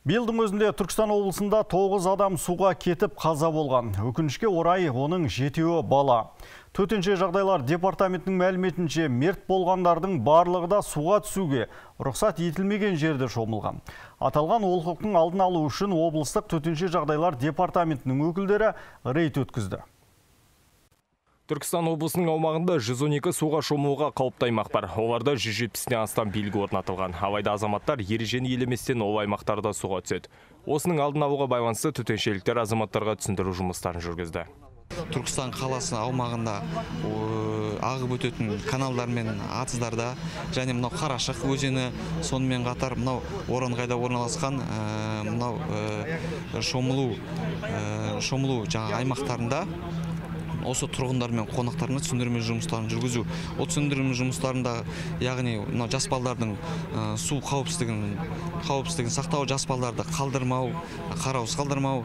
Биылдың өзінде Түркістан облысында 9 адам суға кетіп қаза болған. Өкінішке орай оның 7-і бала. Төтенше жағдайлар департаментінің мәліметінше мерт болғандардың барлығы да суға түсуге рұқсат етілмеген жерде шомылған. Аталған олқылықтың алдын алу үшін облыстық төтенше жағдайлар департаментінің өкілдері рейд өткізді. Түркістан облысының аумағында 112 суға шомылуға қауіпті аймақ бар. Оларда 170-тен астам белгі орнатылған. Алайда азаматтар ережені елеместен ол аймақтарда суға түседі. Осының алдын алуға байланысты төтеншеліктер азаматтарға түсіндіру жұмыстарын жүргізді. Түркістан қаласы аумағында ағып өтетін каналдар мен атыздарда және мынау Қарашық өзені, сонымен қатар мынау Оранғайда орналасқан мынау шомылу жаңа аймақтарында осы тұрғындар мен қонақтарына түсіндірме жұмыстарын жүргізу. Ол түсіндірме жұмыстарында, яғни жас балалардың су қауіпсіздігін сақтау, жас балаларды қалдырмау, қараусыз қалдырмау.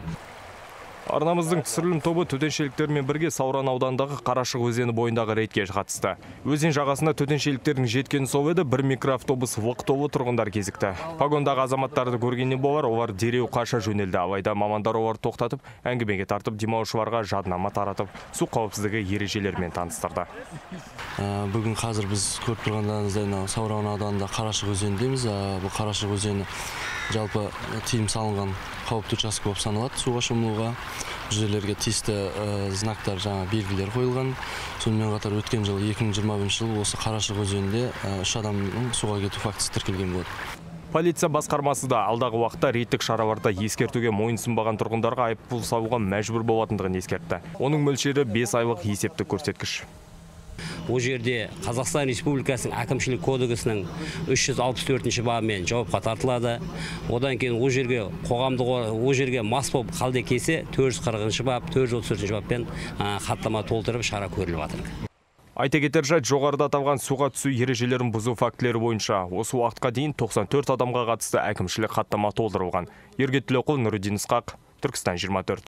Арнамыздың түсірілім тобы төтеншеліктермен бірге Сауран аудандағы Қарашық өзені бойындағы рейдке қатысты. Өзен жағасында төтеншеліктердің жеткені сол еді, бір микроавтобус лық толы тұрғындар кезікті. Погондағы азаматтарды көргеннен болар, олар дереу қаша жөнелді. Алайда мамандар оларды тоқтатып, әңгімеге тартып, демалушыларға жадынама таратып, су қауіпсіздігі ережелерімен таныстырды. Бүгін қазір біз көріп тұрғандарыңыздай Сауран ауданында Қарашық өзеніндеміз. Бұл Қарашық өзені жалпы тыйым салынған қауіпті участке болып саналады. Суға шомылуға жерлерге тиісті знактар, жаңа белгілер қойылған. Сонымен қатар өткен жыл 2021 жыл осы Қарашық өзенінде 3 адамның суға кету фактісі тіркелген болды. Полиция басқармасы да алдағы уақытта рейдтік шараларда ескертуге мойынсұнбаған тұрғындарға айыппұл салуға мәжбүр болатындығын ескертті. Оның мөлшері 5 айлық есептік көрсеткіш. Ол жерде Қазақстан Республикасының әкімшілік кодексінің 364-ші бабымен жауапқа тартылады. Одан кейін ол жерге мас болып қалды кесе 440-ші бап, 434-ші баппен хаттама толтырып шара көріліп жатыр. Айта кетер жайт, жоғарыда аталған суға түсу ережелерін бұзу фактілері бойынша осы уақытқа дейін 94 адамға қатысты әкімшілік хаттама толтырылған. Ерге Тілеуқұл, Нұридин Ысқақ, Түркістан 24.